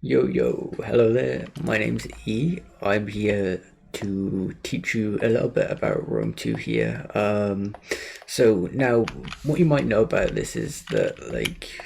Yo, hello there. My name's E. I'm here to teach you a little bit about Rome 2 here. So now, what you might know about this is that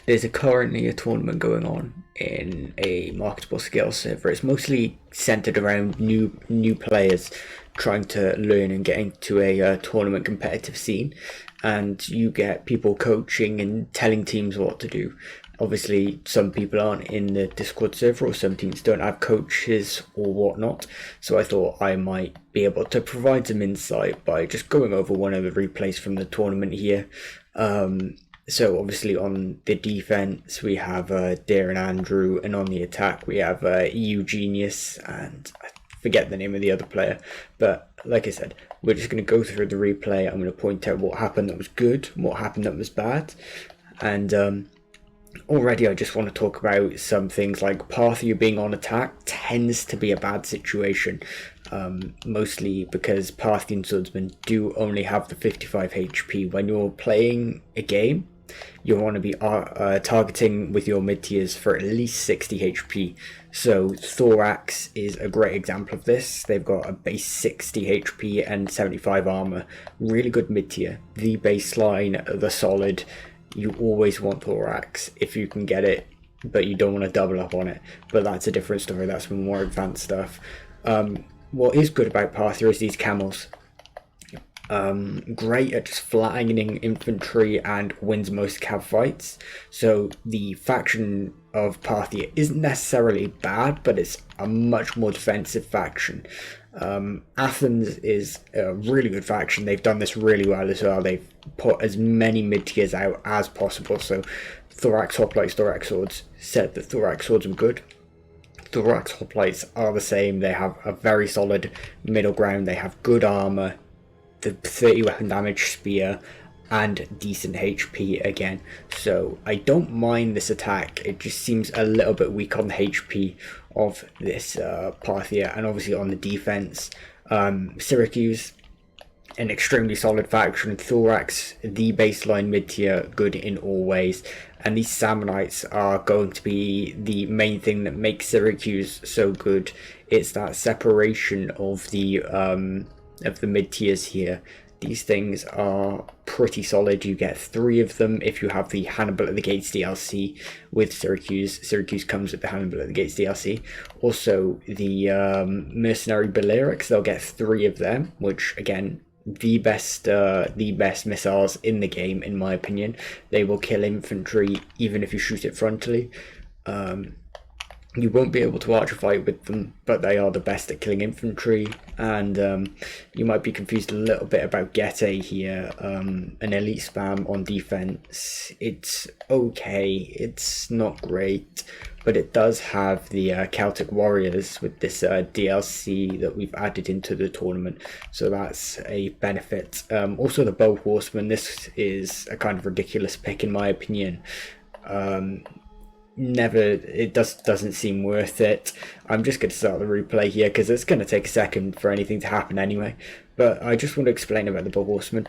there's currently a tournament going on in a marketable scale server. It's mostly centered around new players trying to learn and get into a tournament competitive scene, and you get people coaching and telling teams what to do. Obviously, some people aren't in the Discord server, or some teams don't have coaches or whatnot. So I thought I might be able to provide some insight by just going over one of the replays from the tournament here. So obviously on the defense we have Deer and Andrew, and on the attack we have EU Genius, and I forget the name of the other player. But like I said, we're just going to go through the replay. I'm going to point out what happened that was good, what happened that was bad, and already I just want to talk about some things like Parthia being on attack tends to be a bad situation, mostly because Parthian swordsmen do only have the 55 HP. When you're playing a game, you want to be targeting with your mid tiers for at least 60 HP. So Thorax is a great example of this. They've got a base 60 HP and 75 armor. Really good mid tier. The baseline, the solid. You always want Thorax if you can get it, but you don't want to double up on it. But that's a different story. That's more advanced stuff. What is good about Parthia is these camels. Great at just flattening infantry and wins most cav fights. So the faction of Parthia isn't necessarily bad, but it's a much more defensive faction. Athens is a really good faction. They've done this really well as well. They've put as many mid tiers out as possible. So Thorax Hoplites, Thorax Swords said that Thorax Swords were good. Thorax Hoplites are the same. They have a very solid middle ground. They have good armor, the 30 weapon damage spear, and decent HP again. So I don't mind this attack. It just seems a little bit weak on the HP of this Parthia. And obviously on the defense, Syracuse, an extremely solid faction. Thorax, the baseline mid tier, good in all ways. And these Sammonites are going to be the main thing that makes Syracuse so good. It's that separation of the mid tiers here. These things are pretty solid. You get 3 of them if you have the Hannibal at the Gates DLC with Syracuse. Syracuse comes with the Hannibal at the Gates DLC. Also, the Mercenary Balearics, they'll get 3 of them, which again, the best missiles in the game, in my opinion. They will kill infantry even if you shoot it frontally. You won't be able to archer fight with them, but they are the best at killing infantry. And you might be confused a little bit about Gete here. An elite spam on defense. It's okay. It's not great, but it does have the Celtic Warriors with this DLC that we've added into the tournament, so that's a benefit. Also, the Bow Horseman. This is a kind of ridiculous pick in my opinion. It doesn't seem worth it. I'm just going to start the replay here because it's going to take a second for anything to happen anyway, but I just want to explain about the Bow Horseman.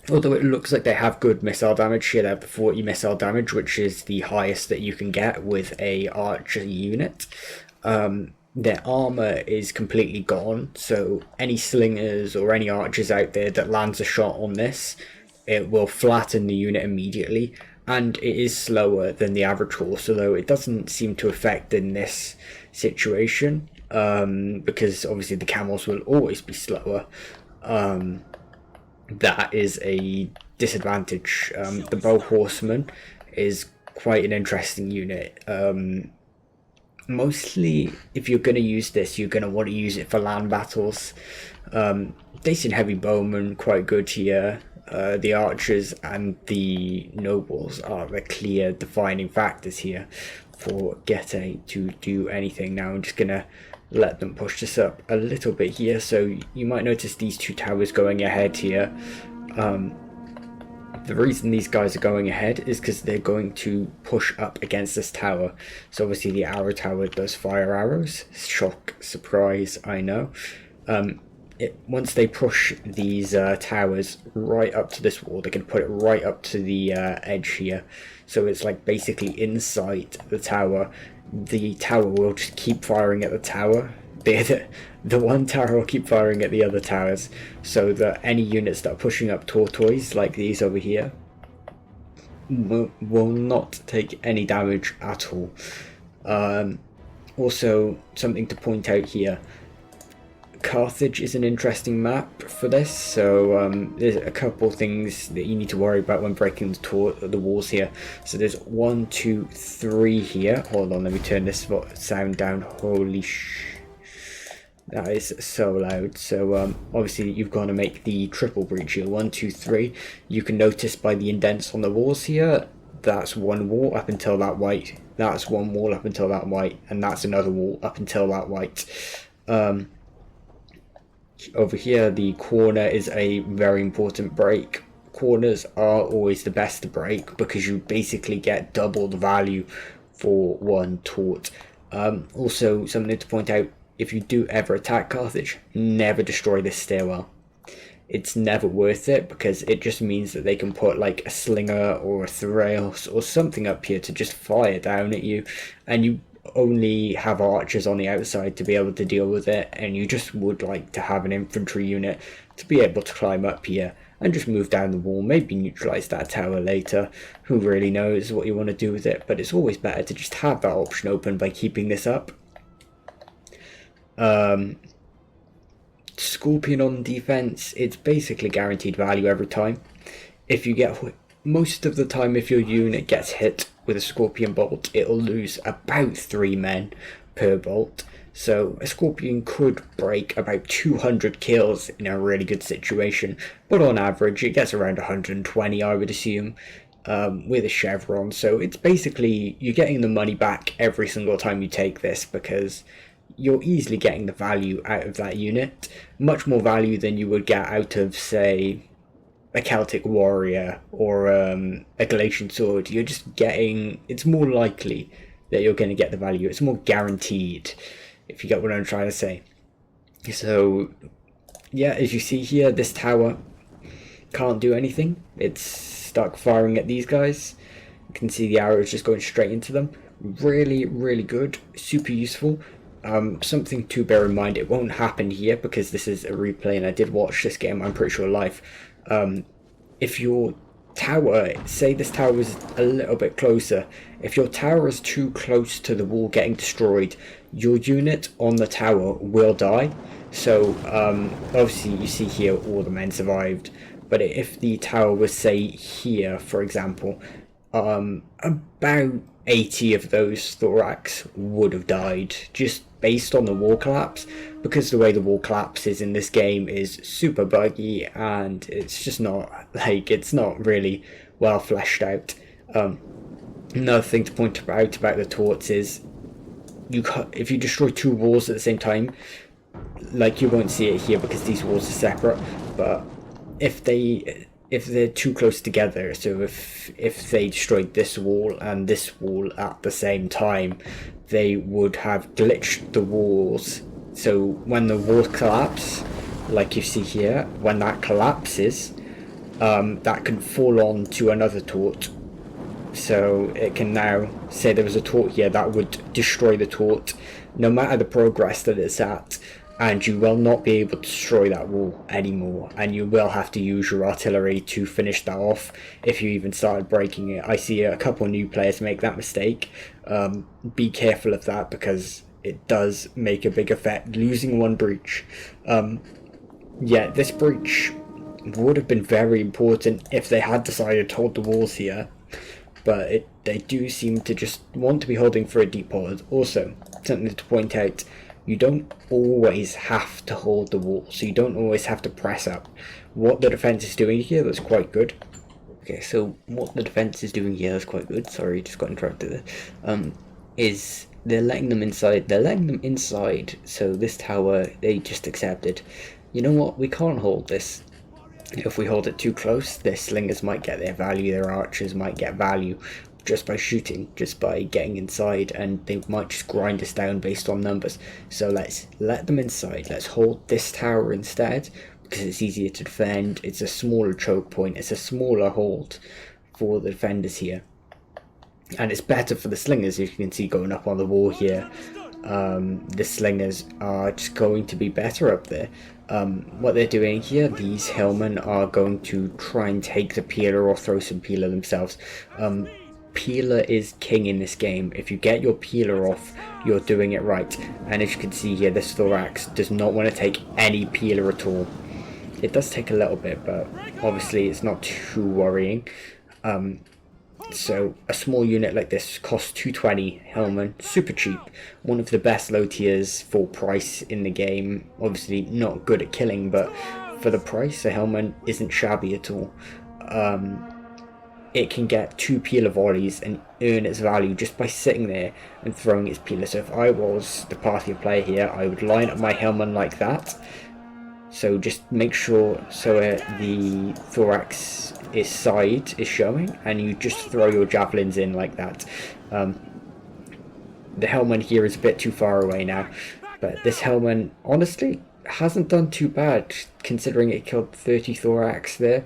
Although it looks like they have good missile damage here, they have the 40 missile damage, which is the highest that you can get with a archer unit. Their armor is completely gone, so any slingers or any archers out there that lands a shot on this, it will flatten the unit immediately. And it is slower than the average horse, although it doesn't seem to affect in this situation, because obviously the camels will always be slower. That is a disadvantage. The Bow Horseman is quite an interesting unit. Mostly, if you're going to use this, you're going to want to use it for land battles. Decent heavy bowmen, quite good here. The archers and the nobles are the clear defining factors here for Gete to do anything. Now I'm just going to let them push this up a little bit here. So you might notice these 2 towers going ahead here. The reason these guys are going ahead is because they're going to push up against this tower. So obviously the arrow tower does fire arrows. Shock, surprise, I know. once they push these towers right up to this wall, they can put it right up to the edge here. So it's like basically inside the tower. The tower will just keep firing at the tower. The one tower will keep firing at the other towers, so that any units that are pushing up tortoise, like these over here, will not take any damage at all. Also, something to point out here, Carthage is an interesting map for this, so there's a couple things that you need to worry about when breaking the walls here. So there's 1, 2, 3 here. Hold on, let me turn this sound down. Holy that is so loud. So obviously you've got to make the triple breach here. 1, 2, 3. You can notice by the indents on the walls here, that's one wall up until that white. That's one wall up until that white, and that's another wall up until that white. Over here, the corner is a very important break. Corners are always the best to break because you basically get double the value for one taunt. Also, something to point out, if you do ever attack Carthage, never destroy this stairwell. It's never worth it because it just means that they can put like a slinger or a Thrails or something up here to just fire down at you, and you only have archers on the outside to be able to deal with it, and you just would like to have an infantry unit to be able to climb up here and just move down the wall, maybe neutralize that tower later. Who really knows what you want to do with it, but it's always better to just have that option open by keeping this up. Scorpion on defense, it's basically guaranteed value every time. If you get most of the time, if your unit gets hit with a scorpion bolt, it'll lose about 3 men per bolt. So a scorpion could break about 200 kills in a really good situation, but on average it gets around 120, I would assume, with a chevron. So it's basically, you're getting the money back every single time you take this, because you're easily getting the value out of that unit, much more value than you would get out of, say, a Celtic warrior or a Galatian sword. You're just getting, it's more likely that you're going to get the value. It's more guaranteed, if you get what I'm trying to say. So yeah, as you see here, this tower can't do anything. It's stuck firing at these guys. You can see the arrows just going straight into them. Really, really good, super useful. Something to bear in mind, it won't happen here because this is a replay and I did watch this game, I'm pretty sure, live. If your tower, say this tower is a little bit closer, if your tower is too close to the wall getting destroyed, your unit on the tower will die. So obviously you see here all the men survived, but if the tower was, say, here for example, about 80 of those thorax would have died just based on the wall collapse, because the way the wall collapses in this game is super buggy and it's just not, like, it's not really well fleshed out. Another thing to point out about the taunts is if you destroy 2 walls at the same time, like, you won't see it here because these walls are separate, but if they're too close together, so if they destroyed this wall and this wall at the same time, they would have glitched the walls. So when the walls collapse, like you see here, when that collapses, that can fall on to another taunt. So it can now, say there was a taunt here, that would destroy the taunt no matter the progress that it's at, and you will not be able to destroy that wall anymore, and you will have to use your artillery to finish that off if you even started breaking it. I see a couple of new players make that mistake. Be careful of that because it does make a big effect, losing 1 breach. Yeah, this breach would have been very important if they had decided to hold the walls here, but they do seem to just want to be holding for a deep hold. Also, something to point out, you don't always have to hold the wall, so you don't always have to press up. What the defense is doing here, that's quite good. Okay, so what the defense is doing here, that's quite good. Sorry, just got interrupted there. Is they're letting them inside. They're letting them inside, so this tower, they just accepted, you know what, we can't hold this. If we hold it too close, their slingers might get their value, their archers might get value just by shooting, just by getting inside, and they might just grind us down based on numbers. So let's let them inside. Let's hold this tower instead, because it's easier to defend. It's a smaller choke point, it's a smaller hold for the defenders here, and it's better for the slingers, as you can see going up on the wall here. The slingers are just going to be better up there. What they're doing here, these hillmen are going to try and take the peeler or throw some peeler themselves. Peeler is king in this game. If you get your peeler off, you're doing it right. And as you can see here, this thorax does not want to take any peeler at all. It does take a little bit, but obviously it's not too worrying. So a small unit like this costs 220 hillmen, super cheap, one of the best low tiers for price in the game. Obviously not good at killing, but for the price, a hillman isn't shabby at all. It can get 2 peeler volleys and earn its value just by sitting there and throwing its peeler. So if I was the party player here, I would line up my hillman like that. So just make sure the thorax side is showing, and you just throw your javelins in like that. The hillman here is a bit too far away now, but this hillman honestly hasn't done too bad considering it killed 30 thorax there.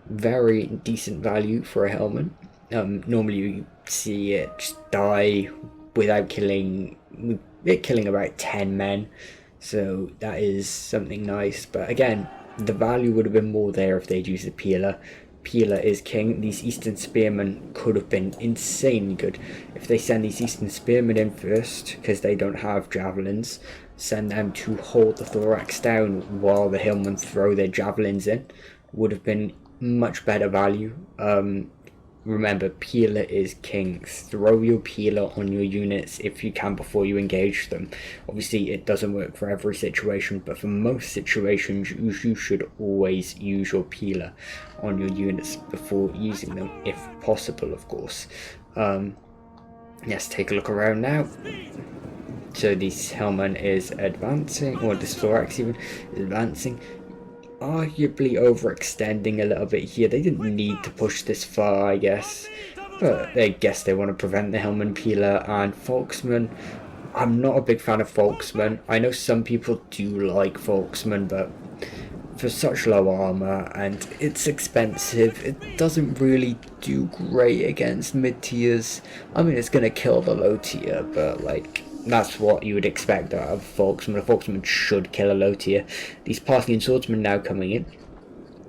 Very decent value for a hillman. Normally you see it just die without killing about 10 men. So that is something nice, but again, the value would have been more there if they'd used the peeler. Peeler is king. These Eastern Spearmen could have been insanely good. If they send these Eastern Spearmen in first, because they don't have javelins, send them to hold the thorax down while the hillmen throw their javelins in, would have been much better value. Remember, peeler is king. Throw your peeler on your units if you can before you engage them. Obviously it doesn't work for every situation, but for most situations you should always use your peeler on your units before using them, if possible, of course. Let's take a look around now. So this hillman is advancing, or this thorax even is advancing, arguably overextending a little bit here. They didn't need to push this far, I guess, but I guess they want to prevent the hillman peeler. And Folksman, I'm not a big fan of Folksman. I know some people do like Folksman, but for such low armor and it's expensive, it doesn't really do great against mid tiers. I mean, it's gonna kill the low tier, but like, that's what you would expect out of Folksman. A Folksman should kill a low tier. These Parthian swordsmen now coming in,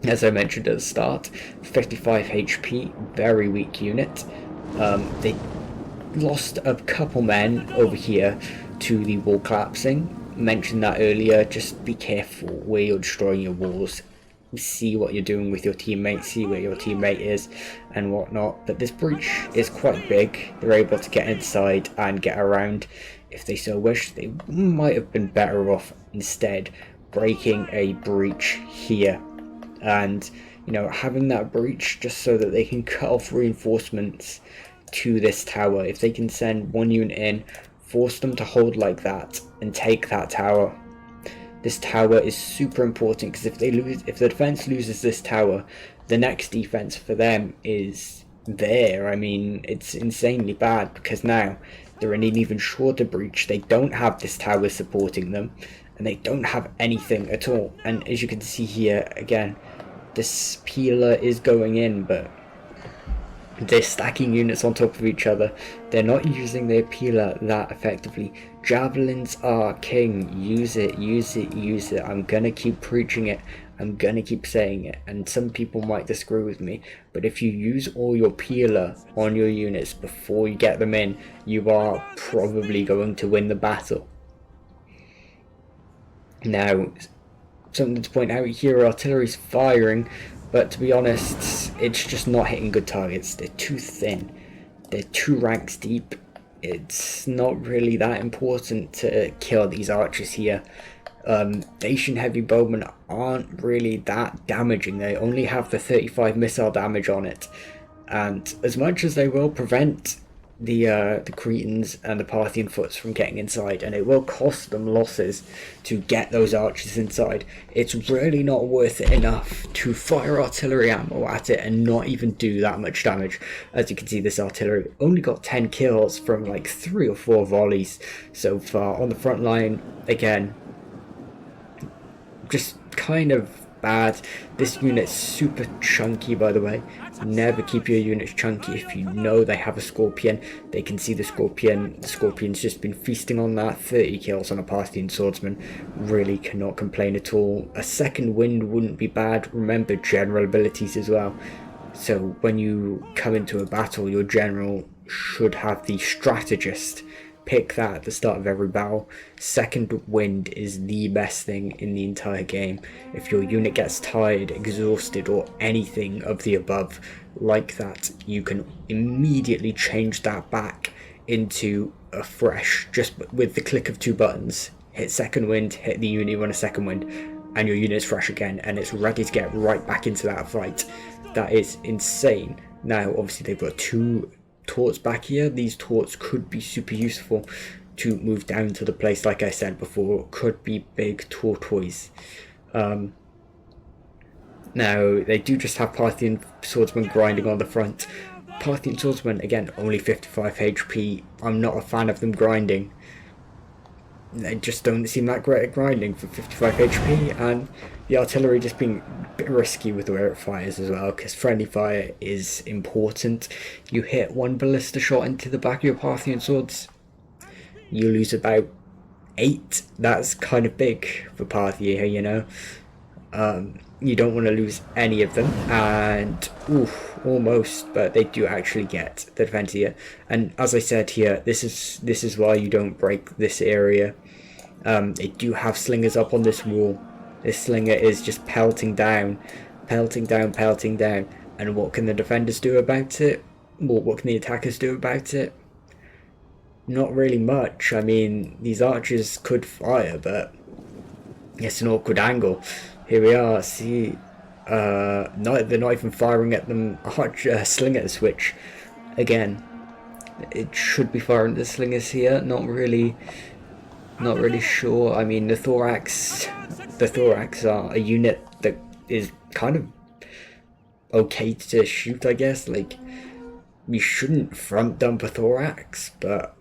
as I mentioned at the start, 55 HP, very weak unit. They lost a couple men over here to the wall collapsing. Mentioned that earlier. Just be careful where you're destroying your walls. See what you're doing with your teammate, see where your teammate is and whatnot. But this breach is quite big. They're able to get inside and get around if they so wish. They might have been better off instead breaking a breach here, and you know, having that breach just so that they can cut off reinforcements to this tower. If they can send one unit in, force them to hold like that and take that tower. This tower is super important, because if the defense loses this tower, the next defense for them is there. I mean, it's insanely bad, because now they're in an even shorter breach. They don't have this tower supporting them, and they don't have anything at all. And as you can see here, again, this peeler is going in, but they're stacking units on top of each other. They're not using their peeler that effectively. Javelins are king. Use it, use it, use it. I'm gonna keep preaching it. I'm gonna keep saying it. And some people might disagree with me, but if you use all your peeler on your units before you get them in, you are probably going to win the battle. Now, something to point out here, artillery's firing, but to be honest, it's just not hitting good targets. They're too thin. They're 2 ranks deep. It's not really that important to kill these archers here. Dacian heavy bowmen aren't really that damaging. They only have the 35 missile damage on it. And as much as they will prevent the Cretans and the Parthian foots from getting inside, and it will cost them losses to get those archers inside. It's really not worth it enough to fire artillery ammo at it and not even do that much damage. As you can see, this artillery only got 10 kills from like 3 or 4 volleys so far on the front line. Again, just kind of bad. This unit's super chunky, by the way. Never keep your units chunky. If you know they have a Scorpion, they can see the Scorpion. The Scorpion's just been feasting on that. 30 kills on a Parthian swordsman. Really cannot complain at all. A second wind wouldn't be bad. Remember general abilities as well. So when you come into a battle, your general should have the strategist. Pick that at the start of every battle. Second wind is the best thing in the entire game. If your unit gets tired, exhausted, or anything of the above like that, you can immediately change that back into a fresh, just with the click of 2 buttons. Hit second wind, hit the unit on a second wind, and your unit's fresh again, and it's ready to get right back into that fight. That is insane. Now, obviously, they've got 2 torts back here. These torts could be super useful to move down to the place, like I said before. Could be big tortoise. Now they do just have Parthian swordsmen grinding on the front. Parthian swordsmen, again, only 55 HP. I'm not a fan of them grinding. They just don't seem that great at grinding for 55 HP, and the artillery just being a bit risky with where it fires as well, because friendly fire is important. You hit 1 ballista shot into the back of your Parthian swords, you lose about 8. That's kind of big for Parthia, you know. You don't want to lose any of them, and almost, but they do actually get the defense here. And as I said here, this is why you don't break this area. They do have slingers up on this wall. This slinger is just pelting down, and what can the defenders do about it? Well, what can the attackers do about it? Not really much. I mean, these archers could fire, but it's an awkward angle. Here we are, see, they're not even firing at them. Slinger switch. Again, it should be firing the slingers here, not really sure. I mean, the thorax are a unit that is kind of okay to shoot, I guess. Like, you shouldn't front dump a thorax, but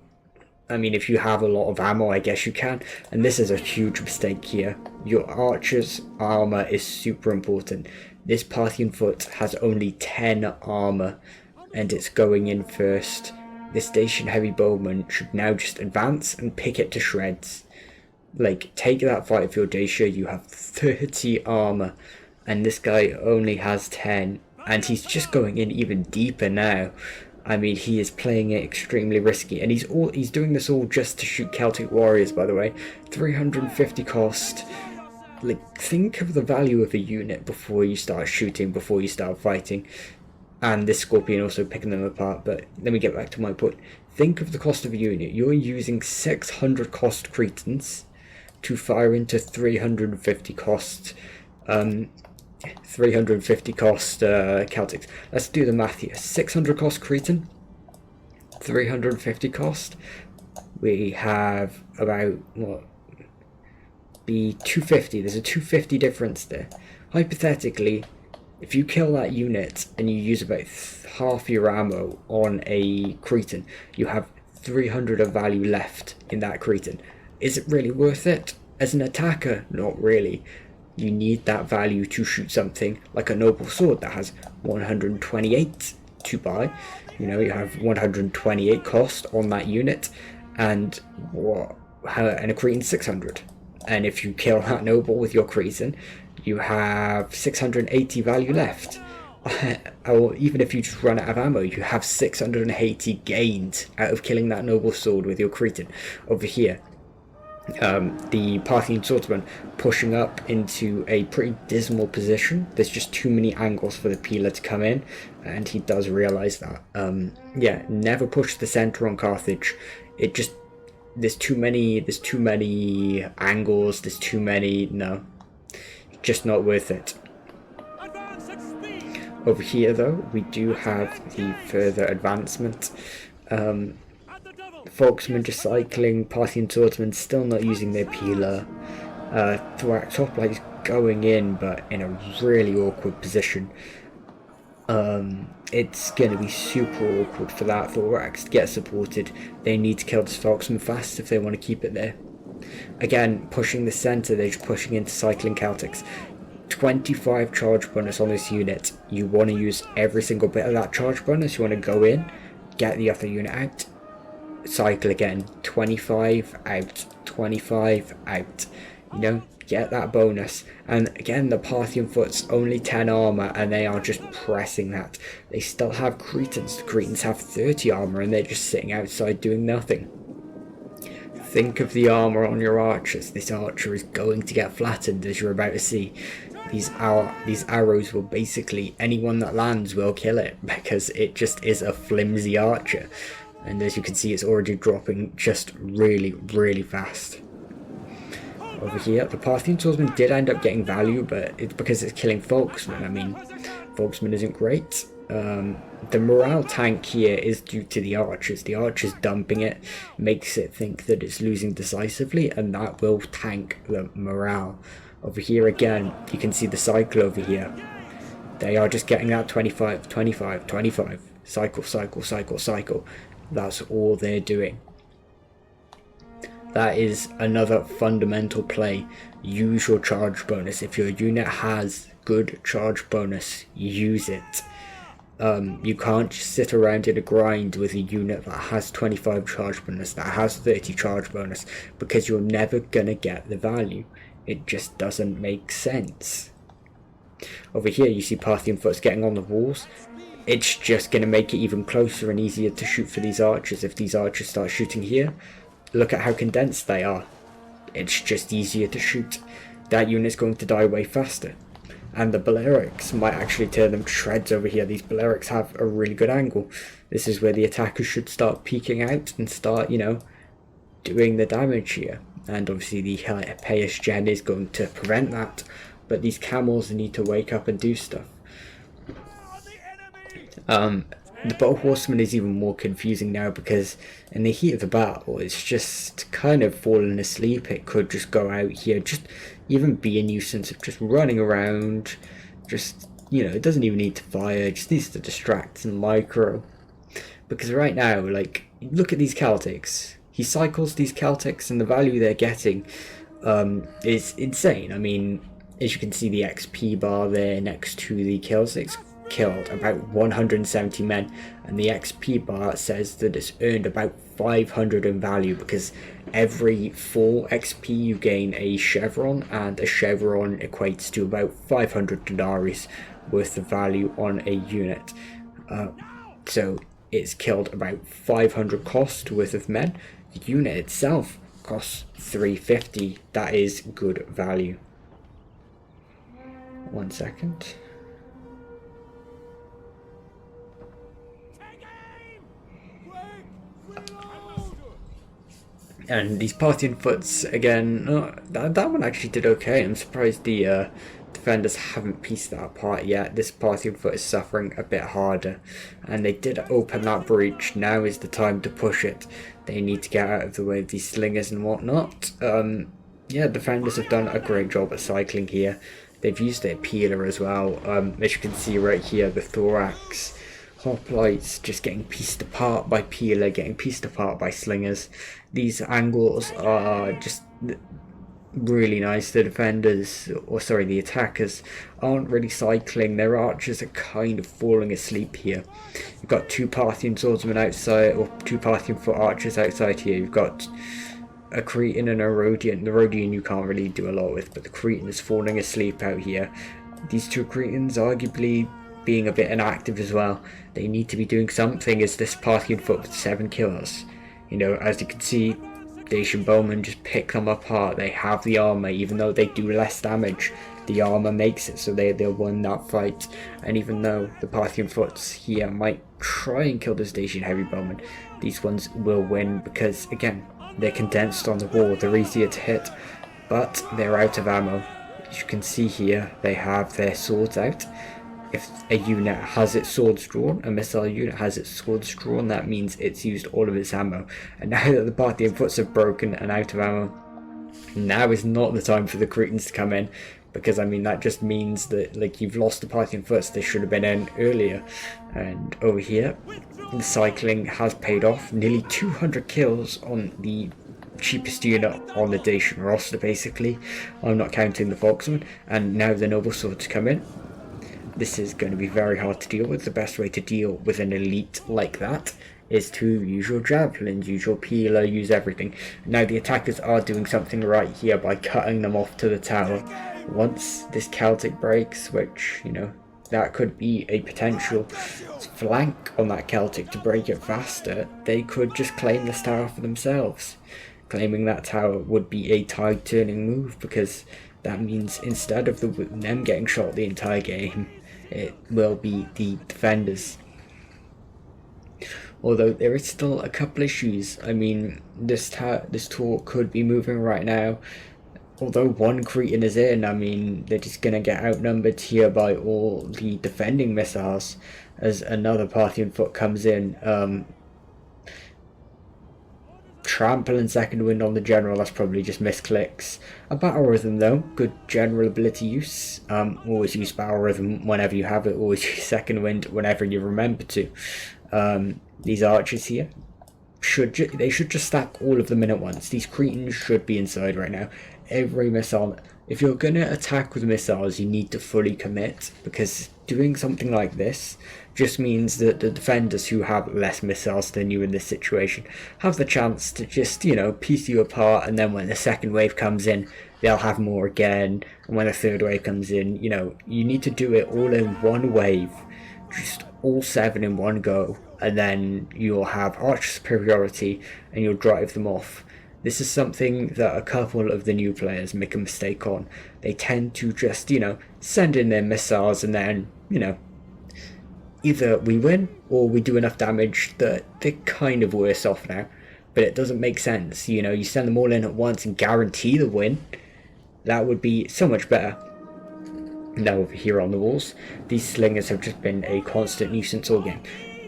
I mean, if you have a lot of ammo, I guess you can. And this is a huge mistake here. Your archer's armor is super important. This Parthian foot has only 10 armor, and it's going in first. This Dacian heavy bowman should now just advance and pick it to shreds. Like, take that fight for your Dacia. You have 30 armor, and this guy only has 10. And he's just going in even deeper now. I mean, he is playing it extremely risky, and he's doing this all just to shoot Celtic warriors, by the way. 350 cost. Like, think of the value of a unit before you start shooting, before you start fighting. And this Scorpion also picking them apart, but let me get back to my point. Think of the cost of a unit. You're using 600 cost Cretans to fire into 350 cost 350 cost Celtics. Let's do the math here. 600 cost Cretan, 350 cost. We have about, what, be 250. There's a 250 difference there. Hypothetically, if you kill that unit and you use about half your ammo on a Cretan, you have 300 of value left in that Cretan. Is it really worth it? As an attacker, not really. You need that value to shoot something like a noble sword that has 128 to buy. You know, you have 128 cost on that unit, and a Cretan 600. And if you kill that noble with your Cretan, you have 680 value left. Or even if you just run out of ammo, you have 680 gained out of killing that noble sword with your Cretan. Over here, the Parthian swordsman pushing up into a pretty dismal position. There's just too many angles for the peeler to come in, and he does realize that. Yeah, never push the center on Carthage. It just, there's too many angles, no, just not worth it. Over here though, we do have the further advancement. Folksmen just cycling, Parthian swordsmen still not using their peeler. Thorax hoplites going in, but in a really awkward position. It's going to be super awkward for that Thorax to get supported. They need to kill this Folksman fast if they want to keep it there. Again, pushing the centre, they're just pushing into cycling Celtics. 25 charge bonus on this unit. You want to use every single bit of that charge bonus. You want to go in, get the other unit out, cycle again. 25 out, 25 out. You know, get that bonus. And again, the Parthian foot's only 10 armor, and they are just pressing that. They still have Cretans. The Cretans have 30 armor, and they're just sitting outside doing nothing. Think of the armor on your archers. This archer is going to get flattened, as you're about to see. These arrows will basically, anyone that lands will kill it, because it just is a flimsy archer. And as you can see, it's already dropping just really, really fast. Over here, the Parthian swordsman did end up getting value, but it's because it's killing Folksmen. I mean, Folksmen isn't great. The morale tank here is due to the archers. The archers dumping it makes it think that it's losing decisively, and that will tank the morale. Over here again, you can see the cycle over here. They are just getting that 25, 25, 25. Cycle, cycle, cycle, cycle. That's all they're doing. That is another fundamental play. Use your charge bonus. If your unit has good charge bonus, use it. You can't just sit around in a grind with a unit that has 25 charge bonus, that has 30 charge bonus, because you're never gonna get the value. It just doesn't make sense. Over here you see Parthian foots getting on the walls. It's just gonna make it even closer and easier to shoot for these archers. If these archers start shooting here, look at how condensed they are. It's just easier to shoot. That unit's going to die way faster. And the Balearics might actually tear them to shreds over here. These Balearics have a really good angle. This is where the attackers should start peeking out and start, you know, doing the damage here. And obviously the Payas Gen is going to prevent that. But these camels need to wake up and do stuff. The Bow Horseman is even more confusing now, because in the heat of the battle it's just kind of fallen asleep. It could just go out here, just even be a nuisance of just running around, just, you know, it doesn't even need to fire, it just needs to distract and micro. Because right now, like, look at these Celtics. He cycles these Celtics and the value they're getting is insane. I mean, as you can see, the XP bar there next to the kills, it's killed about 170 men, and the XP bar says that it's earned about 500 in value, because every 4 XP you gain a chevron, and a chevron equates to about 500 denarii worth of value on a unit. So it's killed about 500 cost worth of men. The unit itself costs 350. That is good value. 1 second. And these Parthian foots again, that one actually did okay. I'm surprised the defenders haven't pieced that apart yet. This Parthian foot is suffering a bit harder, and they did open that breach. Now is the time to push it. They need to get out of the way of these slingers and whatnot. Yeah, defenders have done a great job at cycling here. They've used their peeler as well. As you can see right here, the Thorax hoplites just getting pieced apart by peeler, getting pieced apart by slingers. These angles are just really nice. The defenders, or sorry, the attackers aren't really cycling. Their archers are kind of falling asleep here. You've got 2 Parthian swordsmen outside, or 2 Parthian foot archers outside here. You've got a Cretan and a Rhodian. The Rhodian you can't really do a lot with, but the Cretan is falling asleep out here. These 2 Cretans arguably being a bit inactive as well. They need to be doing something as this Parthian foot with 7 kills. You know, as you can see, Dacian bowmen just pick them apart. They have the armor, even though they do less damage. The armor makes it so they'll win that fight. And even though the Parthian foots here might try and kill this Dacian heavy bowman, these ones will win because, again, they're condensed on the wall. They're easier to hit, but they're out of ammo. As you can see here, they have their swords out. if a unit has its swords drawn, a missile unit has its swords drawn, that means it's used all of its ammo. And now that the Parthian foots have broken and out of ammo, now is not the time for the Cretans to come in, because I mean that just means that like you've lost the Parthian foots. They should have been in earlier. And over here, the cycling has paid off. Nearly 200 kills on the cheapest unit on the Dacian roster, basically. I'm not counting the Volksmen. And now the noble swords come in. This is going to be very hard to deal with. The best way to deal with an elite like that is to use your javelins, use your peeler, use everything. Now the attackers are doing something right here by cutting them off to the tower. Once this Celtic breaks, which, you know, that could be a potential flank on that Celtic to break it faster, they could just claim this tower for themselves. Claiming that tower would be a tide turning move, because that means instead of them getting shot the entire game, it will be the defenders. Although there is still a couple issues. I mean, this tour could be moving right now. Although one Cretan is in, I mean, they're just going to get outnumbered here by all the defending missiles as another Parthian foot comes in. Trample and second wind on the general, that's probably just misclicks. A battle rhythm though, good general ability use. Always use battle rhythm whenever you have it, always use second wind whenever you remember to. These archers here, they should just stack all of them in at once. These Cretans should be inside right now. Every missile, if you're going to attack with missiles, you need to fully commit, because doing something like this just means that the defenders who have less missiles than you in this situation have the chance to just, you know, piece you apart, and then when the second wave comes in, they'll have more again, and when the third wave comes in, you know, you need to do it all in one wave, just all 7 in one go, and then you'll have archer superiority and you'll drive them off. This is something that a couple of the new players make a mistake on. They tend to just, you know, send in their missiles and then, you know, either we win or we do enough damage that they're kind of worse off now. But it doesn't make sense, you know, you send them all in at once and guarantee the win. That would be so much better. Now over here on the walls, these slingers have just been a constant nuisance all game.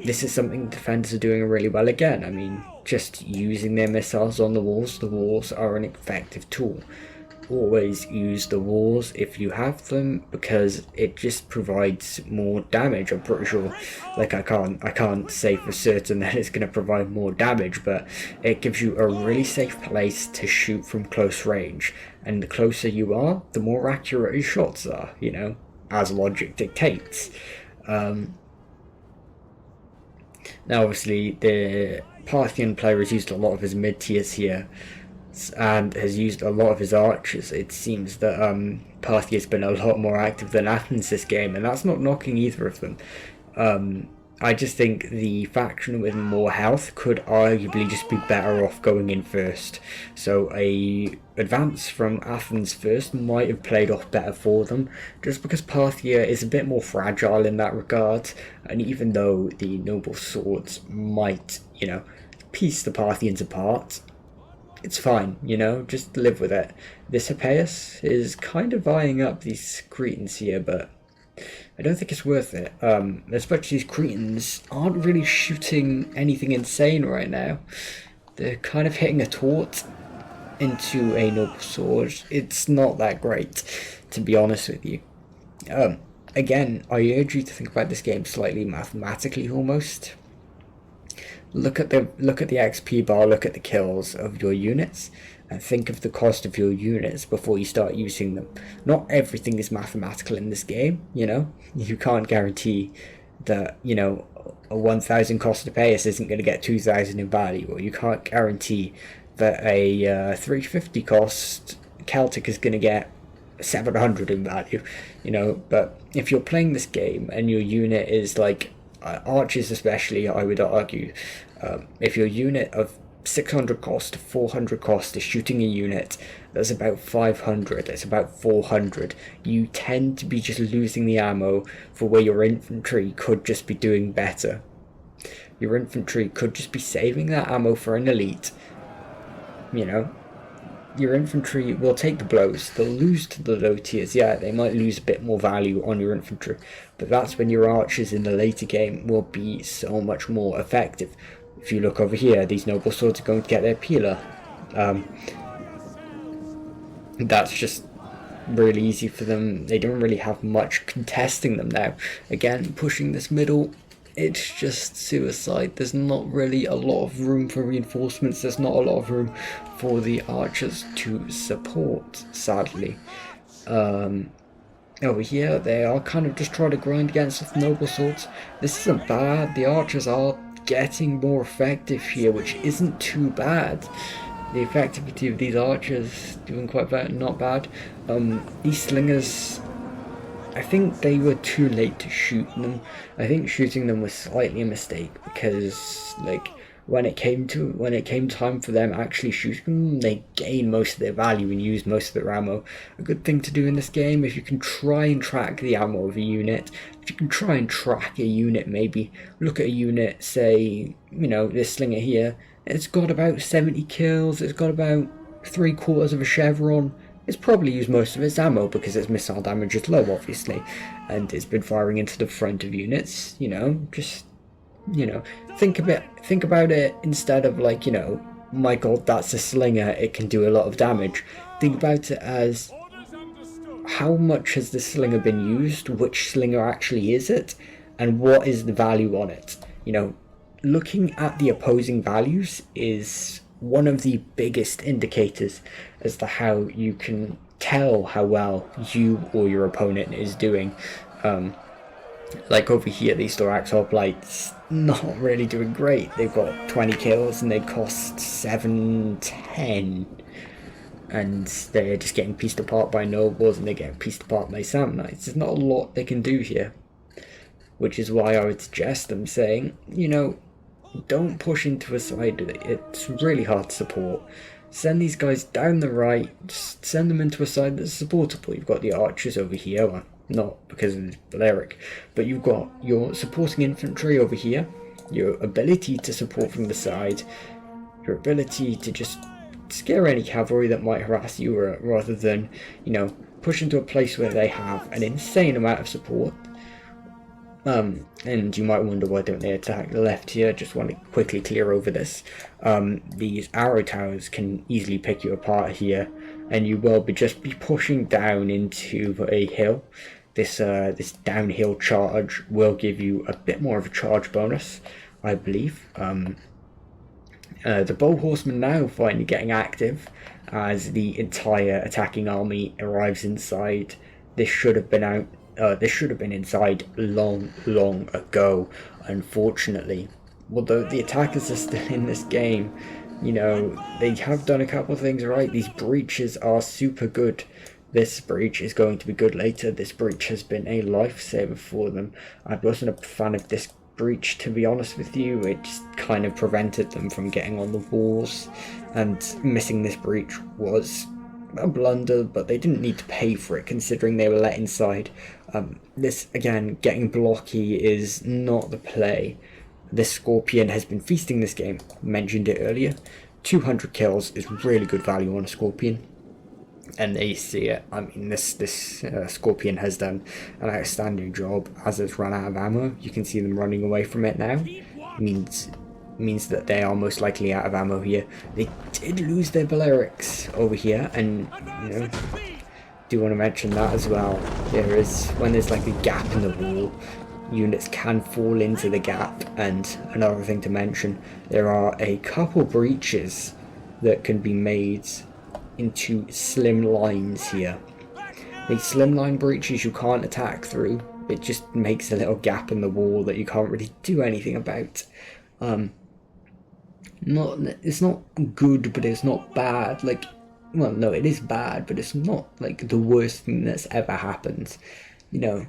This is something the defenders are doing really well again. I mean, just using their missiles on the walls are an effective tool. Always use the walls if you have them, because it just provides more damage. I'm pretty sure, like I can't say for certain that it's going to provide more damage, but it gives you a really safe place to shoot from close range, and the closer you are, the more accurate your shots are, you know, as logic dictates. Now obviously the Parthian player has used a lot of his mid-tiers here and has used a lot of his archers. It seems that Parthia has been a lot more active than Athens this game, and that's not knocking either of them. I just think the faction with more health could arguably just be better off going in first. So a advance from Athens first might have played off better for them, just because Parthia is a bit more fragile in that regard, and even though the noble swords might, you know, piece the Parthians apart, it's fine, you know, just live with it. This Hippeus is kind of eyeing up these Cretans here, but I don't think it's worth it. Especially these Cretans aren't really shooting anything insane right now. They're kind of hitting a taunt into a noble sword. It's not that great, to be honest with you. Again, I urge you to think about this game slightly mathematically almost. Look at the XP bar, look at the kills of your units, and think of the cost of your units before you start using them. Not everything is mathematical in this game, you know. You can't guarantee that, you know, a 1,000 cost to pay us isn't going to get 2,000 in value, or you can't guarantee that a 350 cost Celtic is going to get 700 in value, you know. But if you're playing this game and your unit is like archers especially, I would argue, if your unit of 600 cost to 400 cost is shooting a unit that's about 500, that's about 400, you tend to be just losing the ammo for where your infantry could just be doing better. Your infantry could just be saving that ammo for an elite, you know. your infantry will take the blows. They'll lose to the low tiers. Yeah, they might lose a bit more value on your infantry, but that's when your archers in the later game will be so much more effective. If you look over here, these noble swords are going to get their peeler. That's just really easy for them. They don't really have much contesting them now. Again, pushing this middle, it's just suicide. There's not really a lot of room for reinforcements. There's not a lot of room for the archers to support, sadly. Over here, they are kind of just trying to grind against with noble swords. This isn't bad. The archers are getting more effective here, which isn't too bad. The effectivity of these archers doing quite bad, not bad. These slingers, I think they were too late to shoot them. I think shooting them was slightly a mistake, because like when it came time for them actually shooting them, they gained most of their value and used most of their ammo. A good thing to do in this game, if you can try and track the ammo of a unit, if you can try and track a unit, maybe look at a unit, say, you know, this slinger here, it's got about 70 kills, it's got about 3/4 of a chevron. It's probably used most of its ammo because its missile damage is low, obviously, and it's been firing into the front of units. You know, just, you know, think about it instead of like, you know, my god, that's a slinger, it can do a lot of damage. Think about it as, how much has this slinger been used, which slinger actually is it, and what is the value on it. You know, looking at the opposing values is one of the biggest indicators as to how you can tell how well you or your opponent is doing. Like over here, these Thorax Hoplites not really doing great. They've got 20 kills and they cost 710, and they're just getting pieced apart by nobles and they're getting pieced apart by Samnites. There's not a lot they can do here, which is why I would suggest them saying, you know, don't push into a side. It's really hard to support. Send these guys down the right, just send them into a side that's supportable. You've got the archers over here, well, not because of the Balearic, but you've got your supporting infantry over here, your ability to support from the side, your ability to just scare any cavalry that might harass you, rather than, you know, push into a place where they have an insane amount of support. And you might wonder, why don't they attack the left here? Just want to quickly clear over this. These arrow towers can easily pick you apart here, and you will be pushing down into a hill. This downhill charge will give you a bit more of a charge bonus, I believe. The bow horsemen now finally getting active as the entire attacking army arrives inside. This should have been out. This should have been inside long ago, unfortunately. Although the attackers are still in this game, you know, they have done a couple of things right. These breaches are super good. This breach is going to be good later. This breach has been a lifesaver for them. I wasn't a fan of this breach, to be honest with you. It just kind of prevented them from getting on the walls, and missing this breach was a blunder, but they didn't need to pay for it considering they were let inside. This, again, getting blocky is not the play. This Scorpion has been feasting this game, mentioned it earlier. 200 kills is really good value on a Scorpion, and they see it. I mean, this Scorpion has done an outstanding job as it's run out of ammo. You can see them running away from it now. Means that they are most likely out of ammo here. They did lose their Balearics over here, and, you know, do want to mention that as well. There is, when there's like a gap in the wall, units can fall into the gap. And another thing to mention, there are a couple breaches that can be made into slim lines here. These slimline breaches you can't attack through. It just makes a little gap in the wall that you can't really do anything about. It's not good, but it's not bad. Like, well, no, it is bad, but it's not like the worst thing that's ever happened. You know,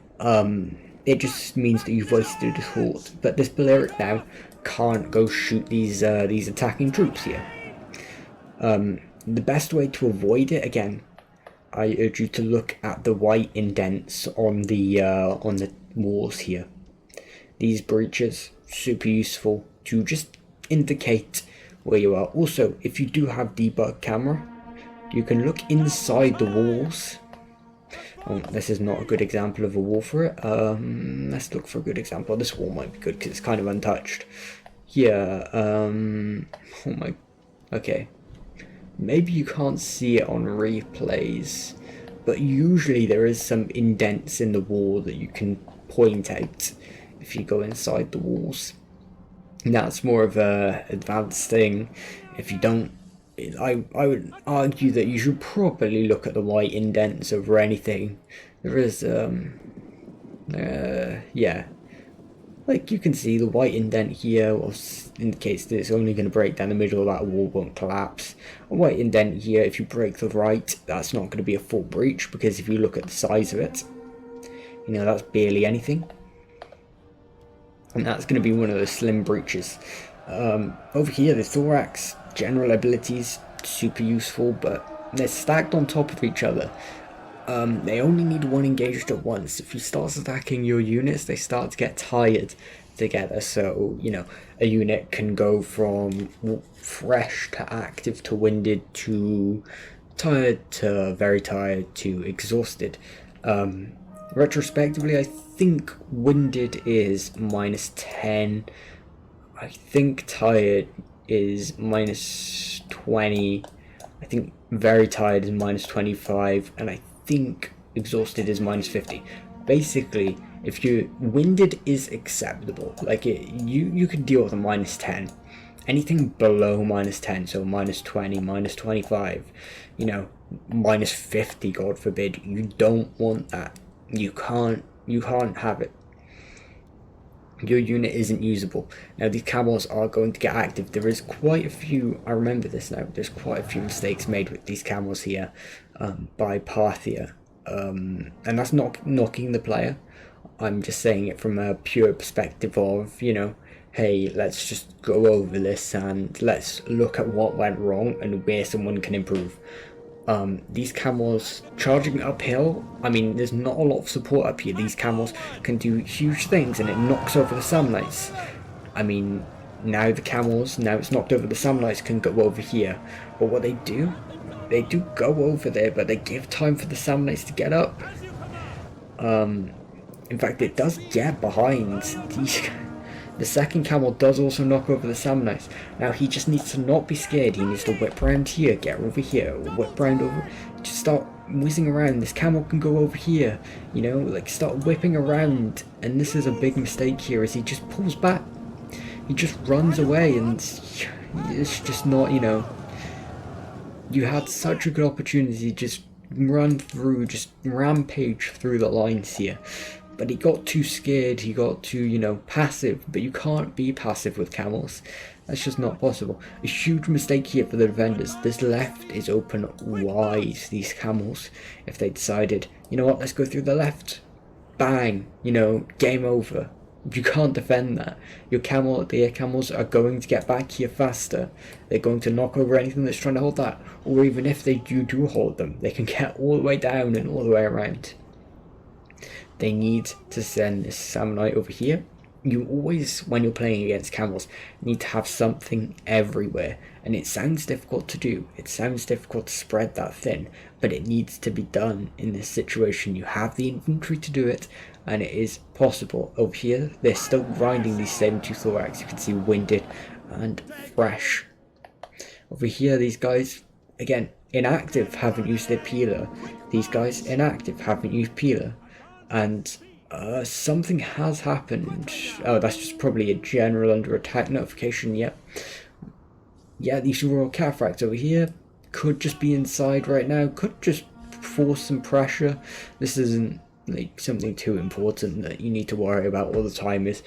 it just means that you've wasted a thought. But this Balearic now can't go shoot these attacking troops here. The best way to avoid it, again, I urge you to look at the white indents on the walls here. These breaches, super useful to just indicate where you are. Also, if you do have debug camera, you can look inside the walls. Oh, this is not a good example of a wall for it. Let's look for a good example. This wall might be good because it's kind of untouched. Yeah, oh my, okay. Maybe you can't see it on replays, but usually there is some indents in the wall that you can point out if you go inside the walls. And that's more of a advanced thing. If you don't, I would argue that you should probably look at the white indents over anything. There is, yeah. Like you can see the white indent here indicates that it's only going to break down the middle of that wall, won't collapse. A white indent here, if you break the right, that's not going to be a full breach, because if you look at the size of it, you know, that's barely anything. And that's going to be one of the slim breaches. Over here, the thorax, general abilities, super useful, but they're stacked on top of each other. They only need one engaged at once. If you start stacking your units, they start to get tired together. So, you know, a unit can go from fresh to active to winded to tired to very tired to exhausted. Retrospectively, I think winded is -10. I think tired is -20. I think very tired is -25, and I think exhausted is -50. Basically, if you winded is acceptable, like you can deal with a -10. Anything below -10, so -20, -25, you know, -50, God forbid, you don't want that. You can't have it. Your unit isn't usable. Now these camels are going to get active. There is quite a few, I remember this now, there's quite a few mistakes made with these camels here by Parthia. And that's not knocking the player. I'm just saying it from a pure perspective of, you know, hey, let's just go over this and let's look at what went wrong and where someone can improve. These camels charging uphill, I mean, there's not a lot of support up here. These camels can do huge things and it knocks over the samnites. I mean, now it's knocked over the samnites can go over here. But what they do go over there, but they give time for the samnites to get up. In fact, it does get behind these. The second camel does also knock over the samnites. Now he just needs to not be scared. He needs to whip around here, get over here, whip around over, just start whizzing around. This camel can go over here, you know, like start whipping around. And this is a big mistake here, is he just pulls back. He just runs away, and it's just not, you know, you had such a good opportunity to just run through, just rampage through the lines here. But he got too scared, he got too, you know, passive. But you can't be passive with camels. That's just not possible. A huge mistake here for the defenders. This left is open wide, these camels. If they decided, you know what, let's go through the left. Bang, you know, game over. You can't defend that. The air camels are going to get back here faster. They're going to knock over anything that's trying to hold that. Or even if they do hold them, they can get all the way down and all the way around. They need to send this samnite over here. You always, when you're playing against camels, need to have something everywhere. And it sounds difficult to do. It sounds difficult to spread that thin. But it needs to be done in this situation. You have the infantry to do it. And it is possible. Over here, they're still grinding these same two thorax. You can see winded and fresh. Over here, these guys, again, inactive, haven't used their peeler. These guys, inactive, haven't used peeler. And something has happened. Oh, that's just probably a general under attack notification. Yep. Yeah, these royal cataphracts over here could just be inside right now. Could just force some pressure. This isn't like something too important that you need to worry about all the time. Is,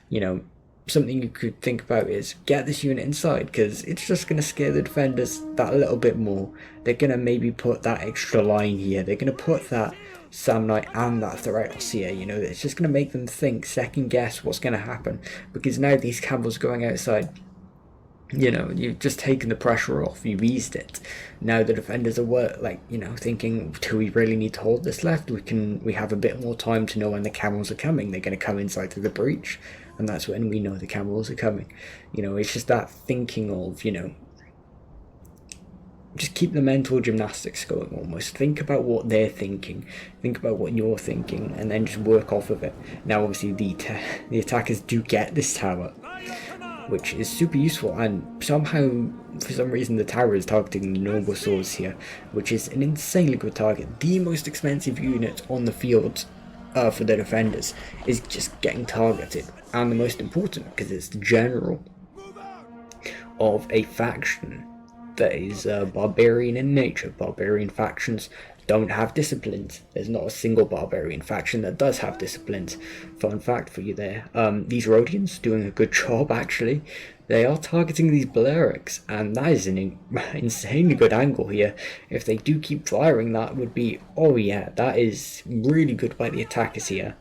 you know, something you could think about is get this unit inside, because it's just going to scare the defenders that little bit more. They're going to maybe put that extra line here. They're going to put that samnite and that thorax here, you know. It's just going to make them think, second guess what's going to happen, because now these camels going outside, you know, you've just taken the pressure off, you've eased it. Now the defenders are like, you know, thinking, do we really need to hold this left? We have a bit more time to know when the camels are coming. They're going to come inside through the breach, and that's when we know the camels are coming. You know, it's just that thinking of, you know, just keep the mental gymnastics going almost. Think about what they're thinking, think about what you're thinking, and then just work off of it. Now obviously the attackers do get this tower, which is super useful, and somehow for some reason the tower is targeting the noble swords here, which is an insanely good target. The most expensive unit on the field for the defenders is just getting targeted, and the most important because it's the general of a faction that is barbarian in nature. Barbarian factions don't have disciplines. There's not a single barbarian faction that does have disciplines. Fun fact for you there. These Rhodians doing a good job actually. They are targeting these Balearics, and that is an insanely good angle here. If they do keep firing, that would be, oh yeah, that is really good by the attackers here.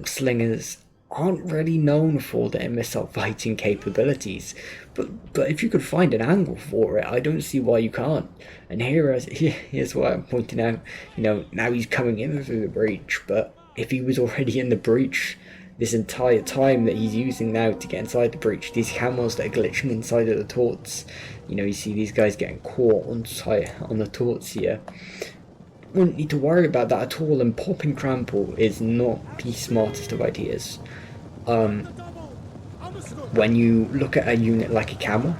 Slingers aren't really known for their missile fighting capabilities, but if you could find an angle for it, I don't see why you can't. And here's what I'm pointing out. You know, now he's coming in through the breach, but if he was already in the breach this entire time that he's using now to get inside the breach, these camels that are glitching inside of the torts, you know, you see these guys getting caught on the torts here. Wouldn't need to worry about that at all, and popping trample is not the smartest of ideas. When you look at a unit like a camel,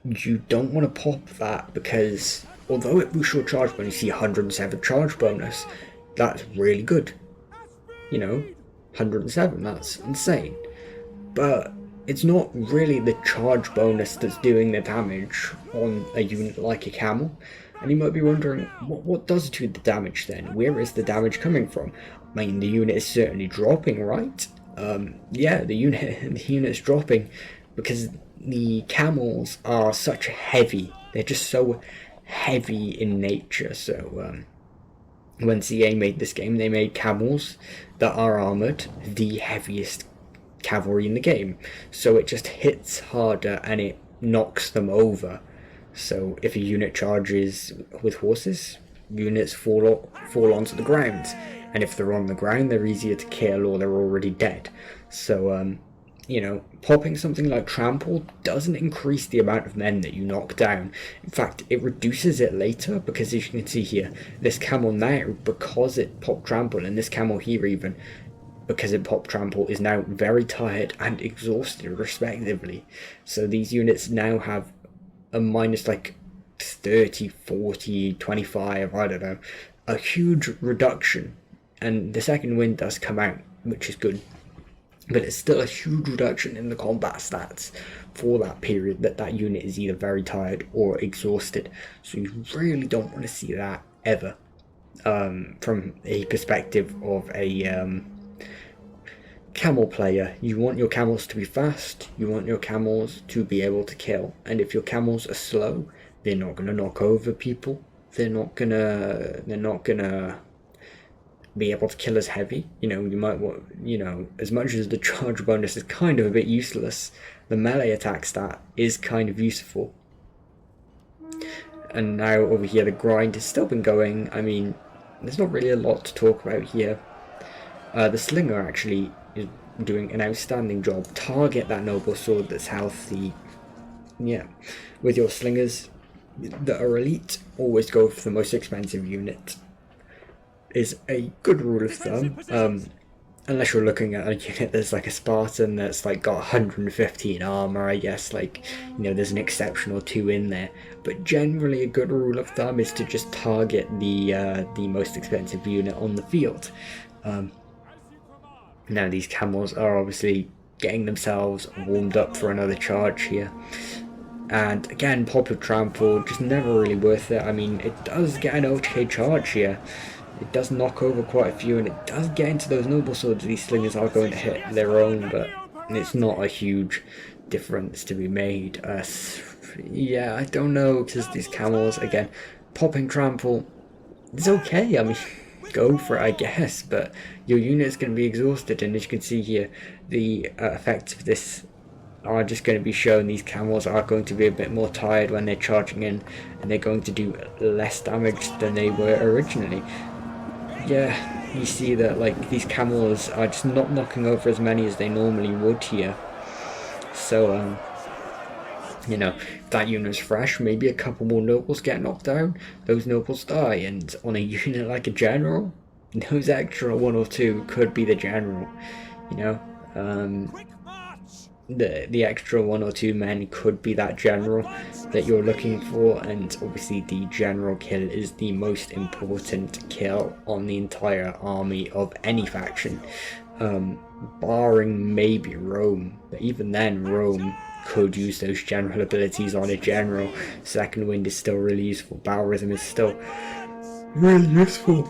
you don't want to pop that, because although it boosts your charge bonus, you see 107 charge bonus, that's really good. You know, 107, that's insane. But it's not really the charge bonus that's doing the damage on a unit like a camel. And you might be wondering, what does do the damage then? Where is the damage coming from? I mean, the unit is certainly dropping, right? Yeah, the unit's dropping because the camels are such heavy. They're just so heavy in nature. So when CA made this game, they made camels that are armored the heaviest cavalry in the game. So it just hits harder and it knocks them over. So if a unit charges with horses, units fall onto the ground, and if they're on the ground, they're easier to kill or they're already dead. So you know, popping something like trample doesn't increase the amount of men that you knock down. In fact, it reduces it later, because as you can see here, this camel now, because it popped trample, and this camel here even, because it popped trample, is now very tired and exhausted respectively. So these units now have a minus like 30, 40, 25, I don't know, a huge reduction. And the second wind does come out, which is good, but it's still a huge reduction in the combat stats for that period that unit is either very tired or exhausted. So you really don't want to see that ever, from a perspective of a camel player. You want your camels to be fast, you want your camels to be able to kill, and if your camels are slow, they're not going to knock over people, they're not gonna be able to kill as heavy. You know, you might want, you know, as much as the charge bonus is kind of a bit useless, the melee attack stat is kind of useful. And now over here the grind has still been going. I mean, there's not really a lot to talk about here. The slinger actually is doing an outstanding job. Target that noble sword that's healthy. Yeah, with your slingers that are elite, always go for the most expensive unit, is a good rule of thumb. Unless you're looking at a unit that's like a Spartan that's like got 115 armor, I guess, like, you know, there's an exception or two in there. But generally a good rule of thumb is to just target the most expensive unit on the field. Now these camels are obviously getting themselves warmed up for another charge here. And again, pop of trample, just never really worth it. I mean, it does get an okay charge here. It does knock over quite a few, and it does get into those noble swords. These slingers are going to hit their own, but it's not a huge difference to be made. Yeah, I don't know, because these camels, again, popping trample, it's okay. I mean, go for it, I guess, but your unit's going to be exhausted, and as you can see here, the effects of this are just going to be shown. These camels are going to be a bit more tired when they're charging in, and they're going to do less damage than they were originally. Yeah, you see that, like, these camels are just not knocking over as many as they normally would here. So You know, if that unit's fresh, maybe a couple more nobles get knocked down, those nobles die, and on a unit like a general, those extra one or two could be the general, you know? The extra one or two men could be that general that you're looking for, and obviously the general kill is the most important kill on the entire army of any faction, barring maybe Rome, but even then Rome could use those general abilities on a general. Second wind is still really useful, battle rhythm is still really useful.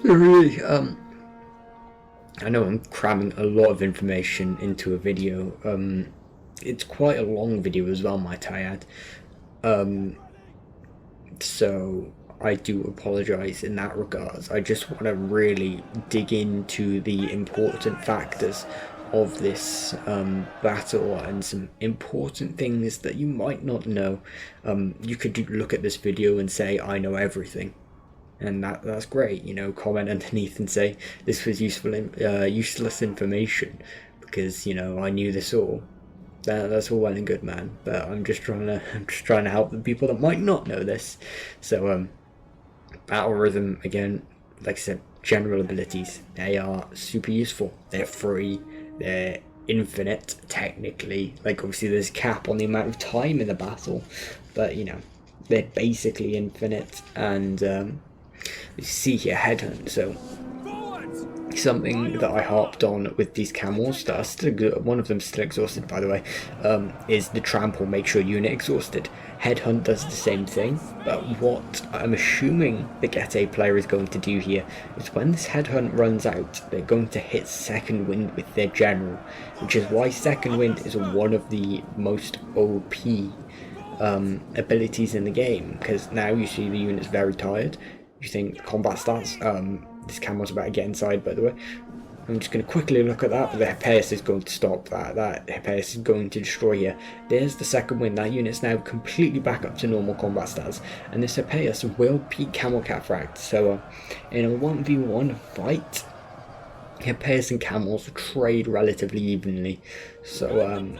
Really, I know I'm cramming a lot of information into a video. It's quite a long video as well, might I add. So I do apologise in that regards. I just want to really dig into the important factors of this battle and some important things that you might not know. You could look at this video and say, I know everything. And that's great, you know, comment underneath and say this was useless information because, you know, I knew this all. That's all well and good, man, but I'm just trying to help the people that might not know this. So battle rhythm, again, like I said, general abilities, they are super useful. They're free, they're infinite technically, like obviously there's a cap on the amount of time in the battle, but you know, they're basically infinite. And you see here headhunt, so something that I harped on with these camels that are still good, one of them still exhausted by the way, is the trample, make sure unit exhausted. Headhunt does the same thing, but what I'm assuming the Getae player is going to do here is when this headhunt runs out, they're going to hit second wind with their general, which is why second wind is one of the most OP abilities in the game, because now you see the unit's very tired. You think combat stats, this camel's about to get inside by the way. I'm just going to quickly look at that, but the Hippeus is going to stop that. That Hippeus is going to destroy here. There's the second wind. That unit's now completely back up to normal combat stats. And this Hippeus will peak Camel Cataphracts. So in a 1v1 fight, Hippeus and Camels trade relatively evenly. So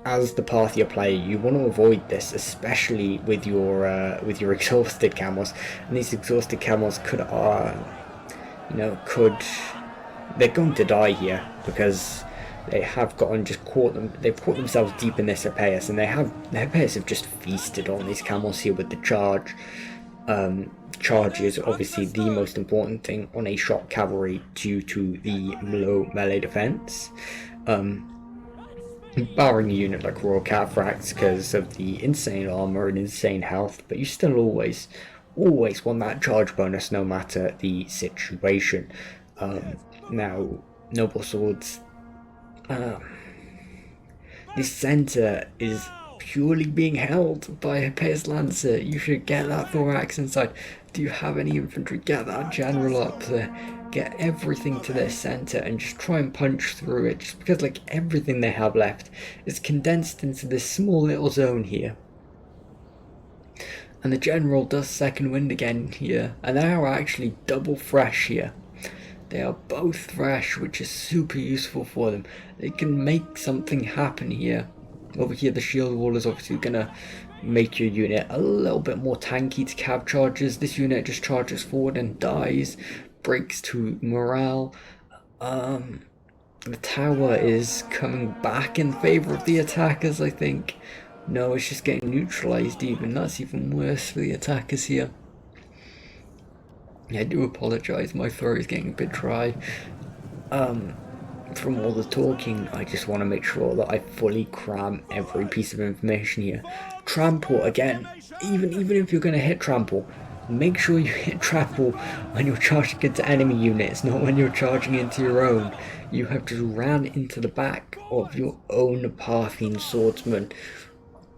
as the Parthia player, you want to avoid this, especially with your exhausted camels. And these exhausted camels they're going to die here because they have they've caught themselves deep in this Hippeus, and the Hippeus have just feasted on these camels here with the charge. Charge is obviously the most important thing on a shock cavalry due to the low melee defense. Barring a unit like Royal Cataphracts because of the insane armor and insane health, but you still always want that charge bonus no matter the situation. Now, Noble Swords, this center is purely being held by Hippeus Lancer. You should get that thorax inside. Do you have any infantry? Get that general up there. Get everything to their center and just try and punch through it, just because like everything they have left is condensed into this small little zone here. And the general does second wind again here, and they are actually double fresh here. They are both fresh, which is super useful for them. They can make something happen here. Over here the shield wall is obviously gonna make your unit a little bit more tanky to cav charges. This unit just charges forward and dies, breaks to morale. The tower is coming back in favor of the attackers, I think. No, it's just getting neutralized even. That's even worse for the attackers here. I do apologise, my throat is getting a bit dry. From all the talking, I just want to make sure that I fully cram every piece of information here. Trample, again, even if you're going to hit trample, make sure you hit trample when you're charging into enemy units, not when you're charging into your own. You have just ran into the back of your own Parthian swordsman,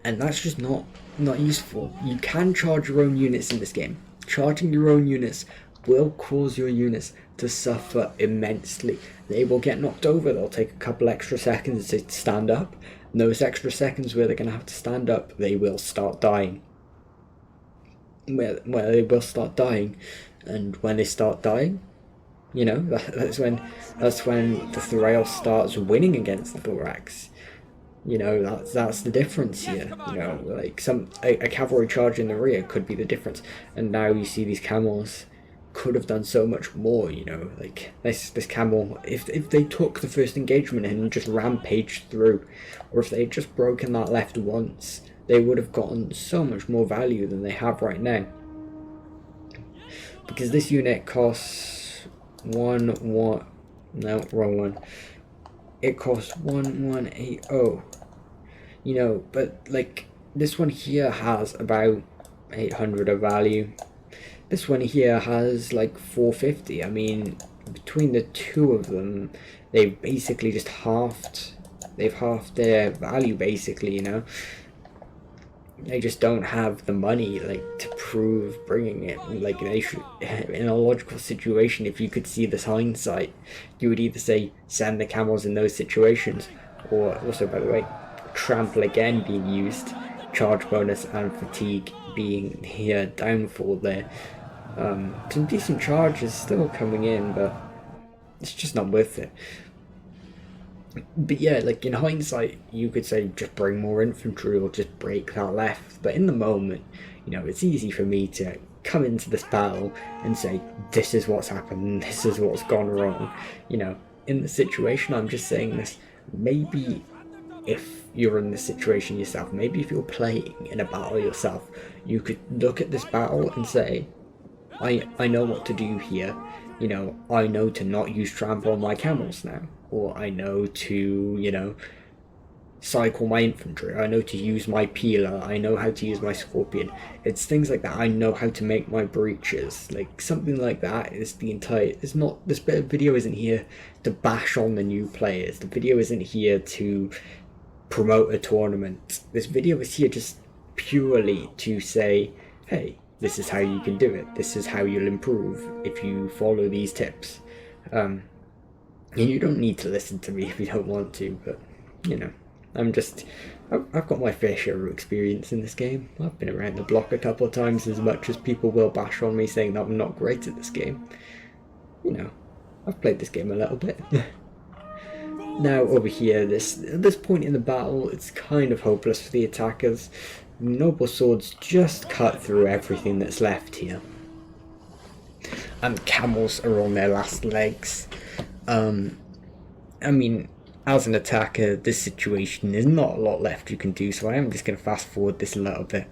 and that's just not useful. You can charge your own units in this game. Charging your own units will cause your units to suffer immensely. They will get knocked over. They'll take a couple extra seconds to stand up. And those extra seconds where they're going to have to stand up, they will start dying. Where they will start dying. And when they start dying, you know, that's when the Thrail starts winning against the Thorax. You know, that's the difference here. You know, like a cavalry charge in the rear could be the difference. And now you see these camels could have done so much more. You know, like this camel, if they took the first engagement and just rampaged through, or if they had just broken that left once, they would have gotten so much more value than they have right now. Because this unit costs no, wrong one. It costs 1180. You know, but like this one here has about 800 of value. This one here has like 450. I mean, between the two of them, they've basically just halved. They've halved their value, basically. You know, they just don't have the money like to prove bringing it. Like they should, in a logical situation, if you could see this hindsight, you would either say send the camels in those situations, or also, by the way, trample again being used, charge bonus and fatigue being here downfall there. Some decent charges still coming in, but it's just not worth it. But yeah, like in hindsight, you could say just bring more infantry or just break that left. But in the moment, you know, it's easy for me to come into this battle and say, this is what's happened, this is what's gone wrong. You know, in the situation, I'm just saying this. Maybe if you're in this situation yourself, maybe if you're playing in a battle yourself, you could look at this battle and say, I know what to do here. You know, I know to not use trample on my camels now. Or I know to, you know, cycle my infantry. I know to use my peeler. I know how to use my scorpion. It's things like that. I know how to make my breaches. Like, something like that is the entire... It's not... This bit of video isn't here to bash on the new players. The video isn't here to promote a tournament. This video is here just purely to say, hey, this is how you can do it. This is how you'll improve if you follow these tips. And you don't need to listen to me if you don't want to, but, you know, I've got my fair share of experience in this game. I've been around the block a couple of times, as much as people will bash on me saying that I'm not great at this game. You know, I've played this game a little bit. Now, over here, at this point in the battle, it's kind of hopeless for the attackers. Noble swords just cut through everything that's left here. And camels are on their last legs. I mean, as an attacker, this situation, there's not a lot left you can do, so I am just going to fast forward this a little bit.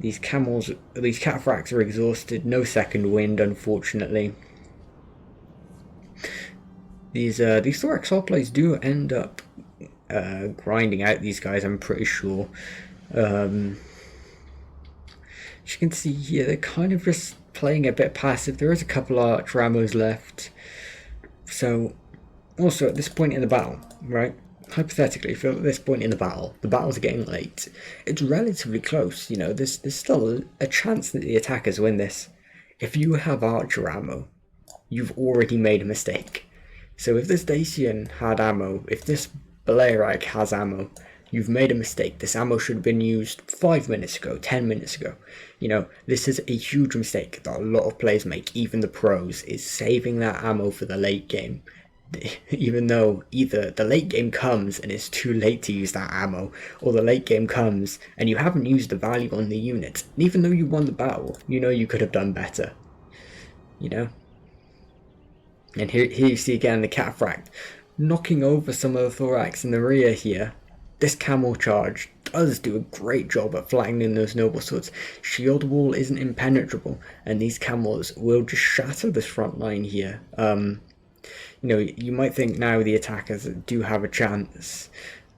These cataphracts are exhausted, no second wind, unfortunately. These thorax hoplites do end up grinding out these guys, I'm pretty sure. As you can see here, they're kind of just playing a bit passive. There is a couple of arch rammos left. So, also at this point in the battle, right? Hypothetically, if you're at this point in the battles are getting late. It's relatively close, you know, there's still a chance that the attackers win this. If you have archer ammo, you've already made a mistake. So if this Dacian had ammo, if this Balearic has ammo, you've made a mistake. This ammo should have been used 5 minutes ago, 10 minutes ago. You know, this is a huge mistake that a lot of players make, even the pros, is saving that ammo for the late game. Even though either the late game comes and it's too late to use that ammo, or the late game comes and you haven't used the value on the unit. And even though you won the battle, you know you could have done better. You know? And here you see again the cataphract knocking over some of the thorax in the rear here. This camel charge does do a great job at flattening those noble swords. Shield wall isn't impenetrable, and these camels will just shatter this front line here. You know, you might think now the attackers do have a chance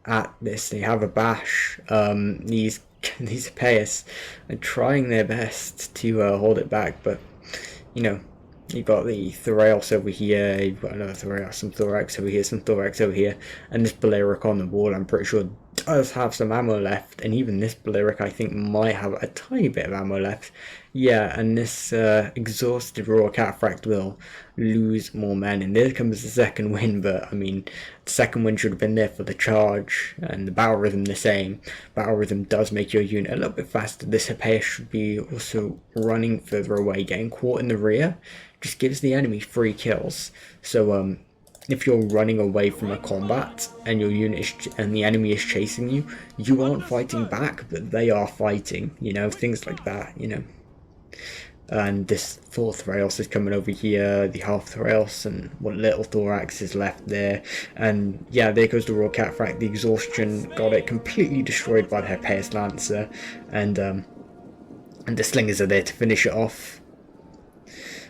at this. They have a bash. These Epeius are trying their best to hold it back, but you know, you've got the Thoraeus over here, you've got another Thoraeus, some Thorax over here, some Thorax over here, and this Balearic on the wall, I'm pretty sure, does have some ammo left, and even this Balearic, I think, might have a tiny bit of ammo left. Yeah, and this exhausted Royal Cataphract will lose more men, and there comes the second win, but, I mean, the second win should have been there for the charge, and the battle rhythm the same. Battle rhythm does make your unit a little bit faster. This Epeius should be also running further away, getting caught in the rear just gives the enemy free kills. So if you're running away from a combat and your unit and the enemy is chasing you, you aren't fighting back, but they are fighting, you know, things like that, you know. And this 4th Thraos is coming over here, the half Thraos, and what little Thorax is left there. And yeah, there goes the Raw Cataphracts. The exhaustion got it completely destroyed by their Pace Lancer, and the Slingers are there to finish it off.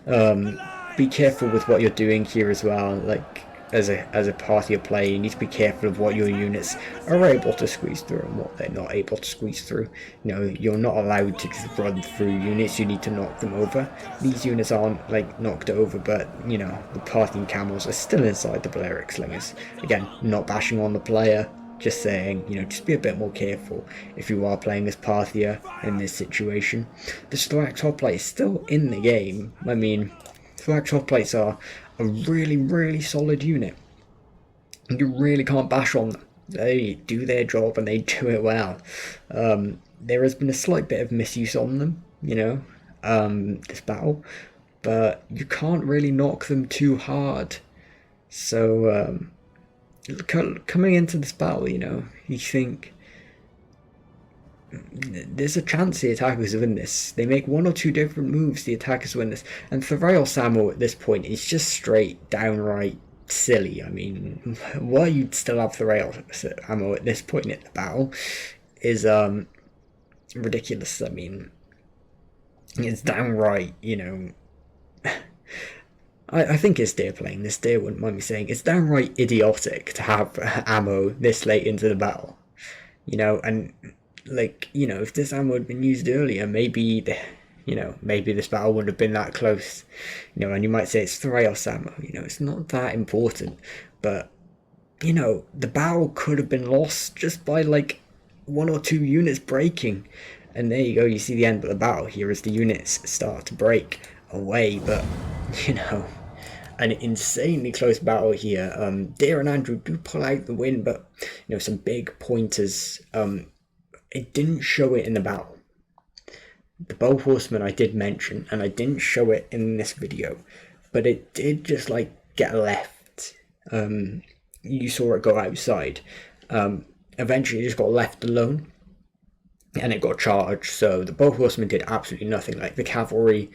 Be careful with what you're doing here as well. Like, as a party of play, you need to be careful of what your units are able to squeeze through and what they're not able to squeeze through. You know, you're not allowed to just run through units, you need to knock them over. These units aren't like knocked over, but you know, the party camels are still inside the Balearic Slingers. Again, not bashing on the player, just saying, you know, just be a bit more careful if you are playing as Parthia in this situation. The Thorax Hoplite is still in the game. I mean, Thorax Hoplites are a really solid unit. You really can't bash on them. They do their job and they do it well. There has been a slight bit of misuse on them, you know, this battle, but you can't really knock them too hard. So coming into this battle, you know, you think there's a chance the attackers win this. They make 1 or 2 different moves, the attackers win this. And Thraos ammo at this point is just straight downright silly. I mean, why you'd still have Thraos ammo at this point in the battle is ridiculous. I mean, it's downright, you know, I think it's Deer playing this. Deer wouldn't mind me saying it's downright idiotic to have ammo this late into the battle, you know. And like, you know, if this ammo had been used earlier, maybe maybe this battle wouldn't have been that close, you know. And you might say it's Thraos ammo, you know, it's not that important, but you know, the battle could have been lost just by like 1 or 2 units breaking. And there you go, you see the end of the battle here as the units start to break away. But you know, an insanely close battle here. Deer and Andrew do pull out the win, but you know, some big pointers. It didn't show it in the battle. The Bow Horseman I did mention, and I didn't show it in this video, but it did just like get left. You saw it go outside. Eventually it just got left alone and it got charged. So the Bow Horseman did absolutely nothing. Like the cavalry,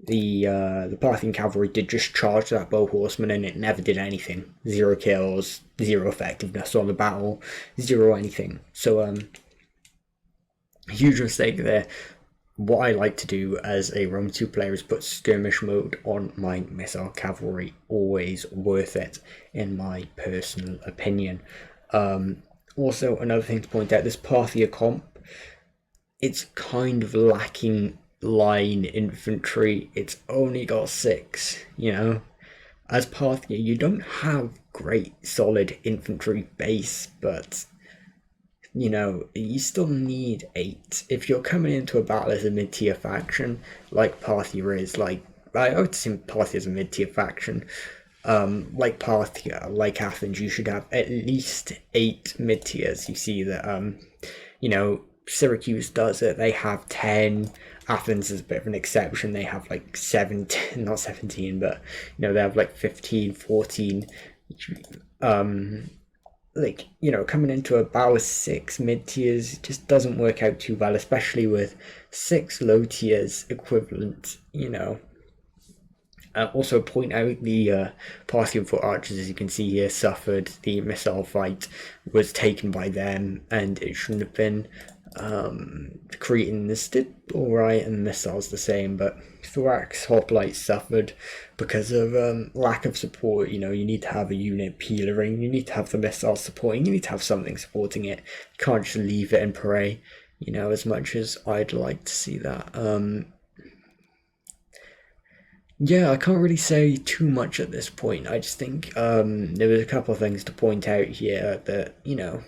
the Parthian cavalry did just charge that Bow Horseman and it never did anything. 0 kills, 0 effectiveness on the battle, 0 anything. So huge mistake there. What I like to do as a Rome 2 player is put skirmish mode on my missile cavalry. Always worth it, in my personal opinion. Also, another thing to point out, this Parthia comp, it's kind of lacking line infantry. It's only got 6, you know. As Parthia, you don't have great solid infantry base, but you know, you still need 8. If you're coming into a battle as a mid-tier faction, like Parthia is, like, I would say Parthia is a mid-tier faction, like Parthia, like Athens, you should have at least 8 mid-tiers. You see that, you know, Syracuse does it, they have 10, Athens is a bit of an exception, they have like 17, not 17, but, you know, they have like 15, 14, like, you know, coming into a battle with 6 mid-tiers just doesn't work out too well, especially with 6 low-tiers equivalent, you know. Also point out the Parthian foot archers, as you can see here, suffered. The missile fight was taken by them and it shouldn't have been. The Cretans did alright and the missiles the same, but Thorax Hoplite suffered because of lack of support. You know, you need to have a unit peelering, you need to have the missiles supporting, you need to have something supporting it. You can't just leave it and pray, you know, as much as I'd like to see that. Yeah, I can't really say too much at this point. I just think there was a couple of things to point out here that, you know,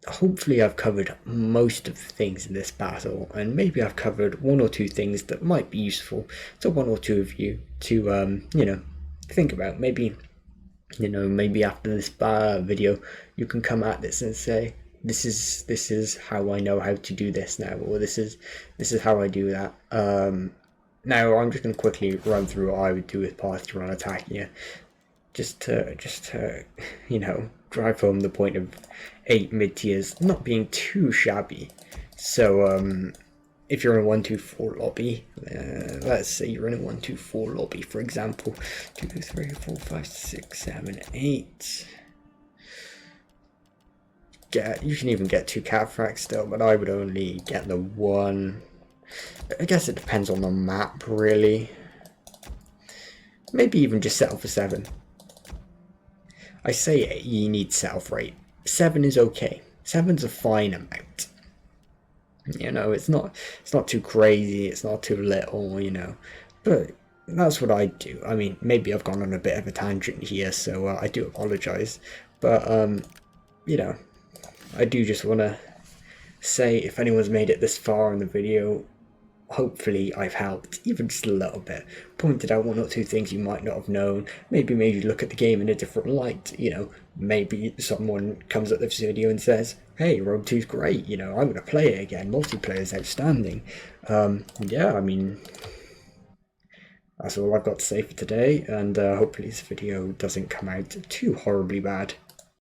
hopefully I've covered most of the things in this battle, and maybe I've covered 1 or 2 things that might be useful to 1 or 2 of you to, you know, think about. Maybe, you know, maybe after this video, you can come at this and say, this is how I know how to do this now, or this is how I do that. Now I'm just going to quickly run through what I would do with Path to run attacking you, just to you know, drive home the point of 8 mid tiers not being too shabby. So if you're in a 1-2-4 lobby, let's say you're in a 1-2-4 lobby, for example, 2, 3, 4, 5, 6, 7, 8. You can even get 2 cataphracts still, but I would only get the 1. I guess it depends on the map, really. Maybe even just settle for 7. I say you need settle for 8. 7 is okay. 7's a fine amount. You know, it's not too crazy, it's not too little, you know. But that's what I do. I mean, maybe I've gone on a bit of a tangent here, so I do apologise. But, you know, I do just want to say, if anyone's made it this far in the video, hopefully I've helped, even just a little bit. Pointed out 1 or 2 things you might not have known, maybe made you look at the game in a different light, you know. Maybe someone comes at this video and says, hey, Rogue 2's great, you know, I'm going to play it again, multiplayer is outstanding. Yeah, I mean, that's all I've got to say for today, and hopefully this video doesn't come out too horribly bad.